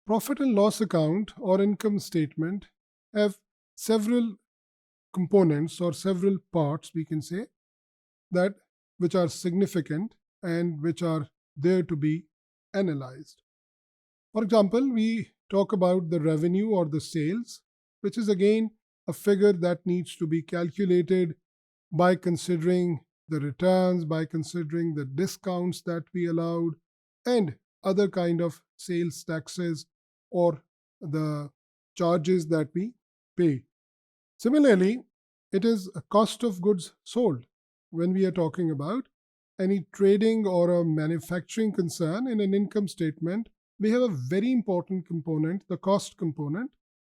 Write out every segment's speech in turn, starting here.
Profit and loss account or income statement have several components or several parts, we can say, that which are significant and which are there to be analyzed. For example, we talk about the revenue or the sales, which is again a figure that needs to be calculated by considering the returns, by considering the discounts that we allowed, and other kind of sales taxes or the charges that we pay. Similarly, it is a cost of goods sold when we are talking about any trading or a manufacturing concern in an income statement. We have a very important component, the cost component,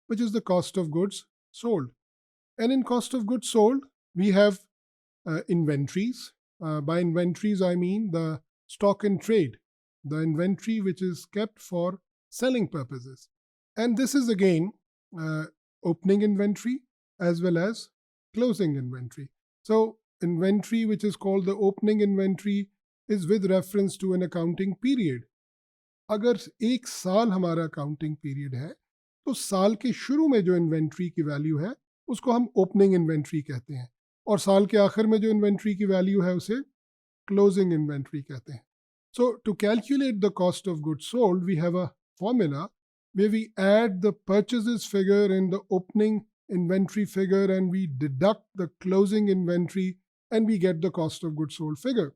which is the cost of goods sold. And in cost of goods sold, we have inventories. By inventories, I mean the stock in trade, the inventory which is kept for selling purposes. And this is again opening inventory as well as closing inventory. So, inventory which is called the opening inventory is with reference to an accounting period. अगर एक साल हमारा accounting period है तो साल के शुरू में जो इन्वेंट्री की वैल्यू है उसको हम ओपनिंग इन्वेंट्री कहते हैं और साल के आखिर में जो इन्वेंट्री की वैल्यू है उसे क्लोजिंग इन्वेंट्री कहते हैं. So to calculate the cost of goods sold, we have a formula where we add the purchases figure in the opening inventory figure and we deduct the closing inventory and we get the cost of goods sold figure.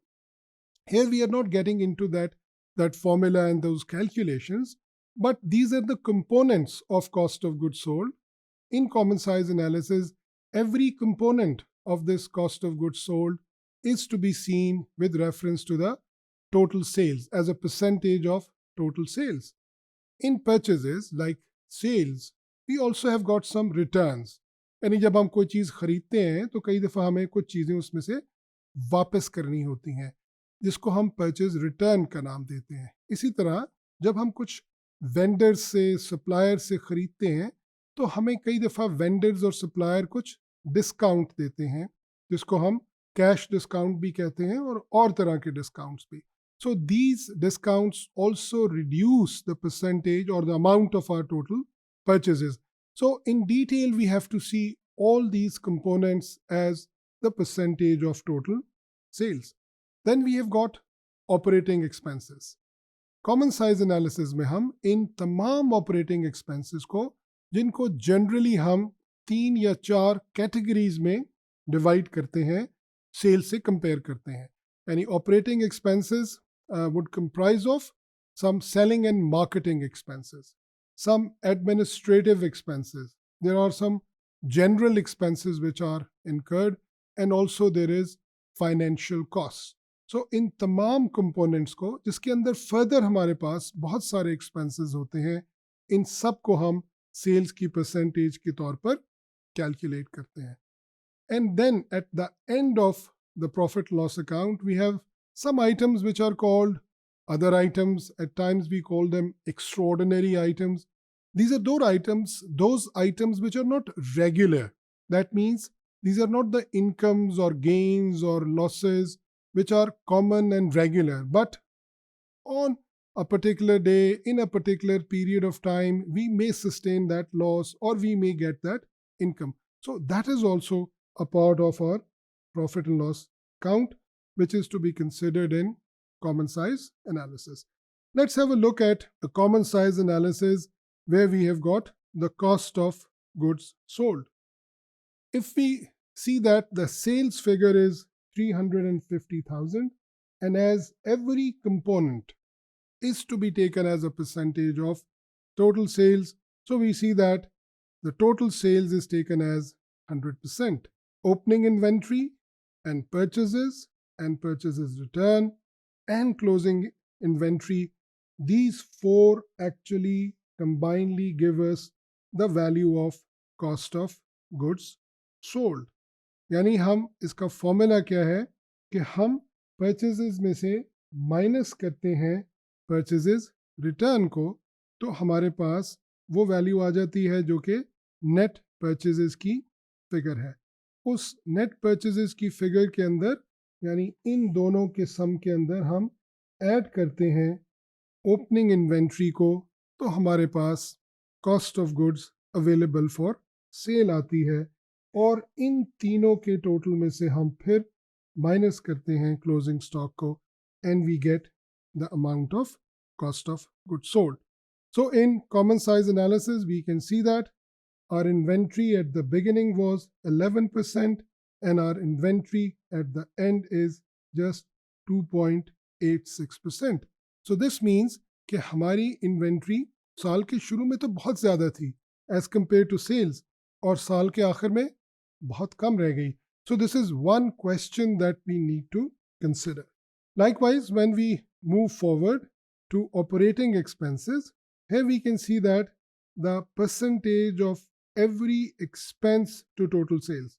Here we are not getting into that formula and those calculations, but these are the components of cost of goods sold. In common size analysis, every component of this cost of goods sold is to be seen with reference to the total sales as a percentage of total sales. In purchases like sales, we also have got some returns. यानी जब हम कोई चीज़ खरीदते हैं तो कई दफ़ा हमें कुछ चीज़ें उसमें से वापस करनी होती हैं जिसको हम परचेज रिटर्न का नाम देते हैं. इसी तरह जब हम कुछ वेंडर्स से सप्लायर से ख़रीदते हैं तो हमें कई दफ़ा वेंडर्स और सप्लायर कुछ डिस्काउंट देते हैं जिसको हम कैश डिस्काउंट भी कहते हैं और तरह के डिस्काउंट्स भी. So these discounts also reduce the percentage or the amount of our total purchases. So in detail, we have to see all these components as the percentage of total sales. Then we have got operating expenses. Common size analysis में हम इन तमाम operating expenses को जिनको generally हम 3 या 4 categories में divide करते हैं, sales से compare करते हैं. यानी operating expenses would comprise of some selling and marketing expenses, some administrative expenses. There are some general expenses which are incurred, and also there is financial costs. So इन तमाम components को जिसके अंदर further हमारे पास बहुत सारे expenses होते हैं, इन सब को हम sales की percentage के तौर पर calculate करते हैं. And then at the end of the profit loss account, we have some items which are called other items. At times we call them extraordinary items. These are those items which are not regular. That means these are not the incomes or gains or losses which are common and regular, but on a particular day, in a particular period of time, we may sustain that loss or we may get that income. So that is also a part of our profit and loss account, which is to be considered in common size analysis. Let's have a look at the common size analysis where we have got the cost of goods sold. If we see that the sales figure is 350,000 and as every component is to be taken as a percentage of total sales, so we see that the total sales is taken as 100%. Opening inventory and purchases return and closing inventory, these four actually combinedly give us the value of cost of goods sold. यानी हम इसका formula क्या है कि हम purchases में से minus करते हैं परचेजेस रिटर्न को, तो हमारे पास वो वैल्यू आ जाती है जो कि नेट परचेजेस की फिगर है. उस नेट परचेजेस की फिगर के अंदर यानी इन दोनों के सम के अंदर हम ऐड करते हैं ओपनिंग इन्वेंट्री को, तो हमारे पास cost of goods available for sale आती है और इन तीनों के टोटल में से हम फिर माइनस करते हैं क्लोजिंग स्टॉक को and we get the amount of cost of goods sold. So in common size analysis, we can see that our inventory at the beginning was 11% and our inventory at the end is just 2.86%. So this means कि हमारी inventory साल के शुरू में तो बहुत ज़्यादा थी as compared to sales और साल के आखिर में बहुत कम रह गई. So this is one question that we need to consider. Likewise, when we move forward to operating expenses, here we can see that the percentage of every expense to total sales.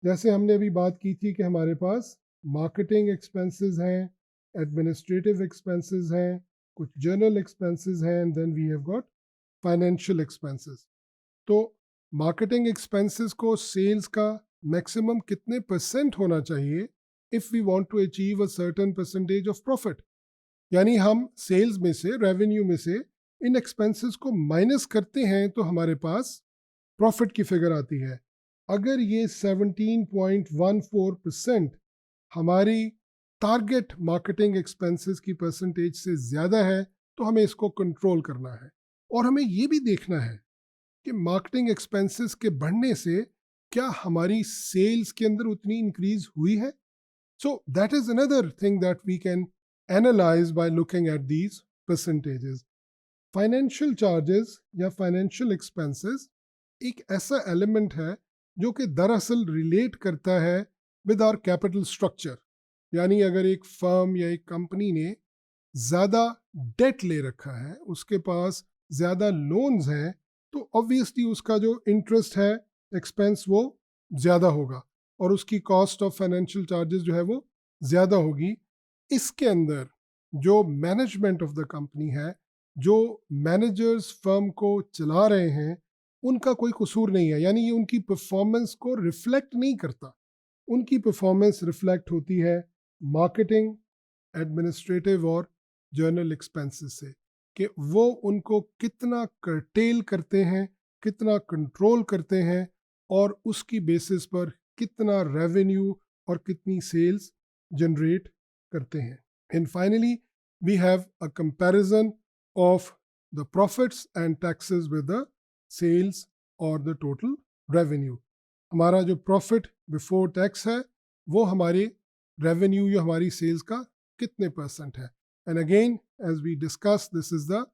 जैसे हमने अभी बात की थी कि हमारे पास marketing expenses हैं, एडमिनिस्ट्रेटिव एक्सपेंसेस हैं, कुछ जर्नल एक्सपेंसेस हैं and then we have got financial expenses. तो मार्केटिंग एक्सपेंसेस को सेल्स का मैक्सिमम कितने परसेंट होना चाहिए if we want to achieve a certain percentage of profit. यानी हम सेल्स में से, रेवेन्यू में से इन एक्सपेंसेस को माइनस करते हैं तो हमारे पास प्रॉफिट की फिगर आती है. अगर ये 17.14% हमारी टारगेट मार्केटिंग एक्सपेंसेस की परसेंटेज से ज़्यादा है तो हमें इसको कंट्रोल करना है और हमें ये भी देखना है कि मार्केटिंग एक्सपेंसेस के बढ़ने से क्या हमारी सेल्स के अंदर उतनी इंक्रीज हुई है. So that is another thing that we can analyze by looking at these percentages. Financial charges या financial expenses एक ऐसा element है जो कि दरअसल relate करता है with our capital structure. यानी अगर एक firm या एक company ने ज़्यादा debt ले रखा है, उसके पास ज़्यादा loans हैं, तो obviously उसका जो interest है, expense वो ज़्यादा होगा और उसकी cost of financial charges जो है वो ज़्यादा होगी. इसके अंदर जो मैनेजमेंट ऑफ द कंपनी है, जो मैनेजर्स फर्म को चला रहे हैं, उनका कोई कसूर नहीं है. यानी ये उनकी परफॉर्मेंस को रिफ्लेक्ट नहीं करता. उनकी परफॉर्मेंस रिफ्लेक्ट होती है मार्केटिंग, एडमिनिस्ट्रेटिव और जर्नल एक्सपेंसेस से कि वो उनको कितना कर्टेल करते हैं, कितना कंट्रोल करते हैं और उसकी बेसिस पर कितना रेवेन्यू और कितनी सेल्स जनरेट करते हैं. And finally, we have a comparison of the profits and taxes with the sales or the total revenue. हमारा जो profit before tax है वो हमारे revenue या हमारी sales का कितने percent है. And again, as we discussed, this is the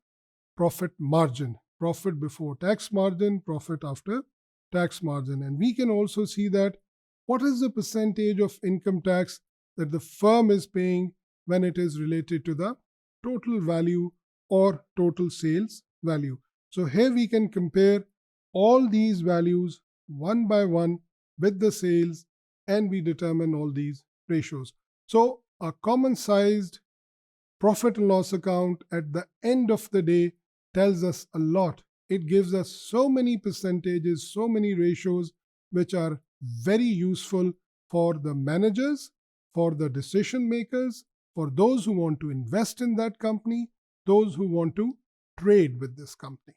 profit margin. Profit before tax margin, profit after tax margin. And we can also see that what is the percentage of income tax that the firm is paying when it is related to the total value or total sales value. So here we can compare all these values one by one with the sales and we determine all these ratios. So a common sized profit and loss account at the end of the day tells us a lot. It gives us so many percentages, so many ratios which are very useful for the managers, for the decision makers, for those who want to invest in that company, those who want to trade with this company.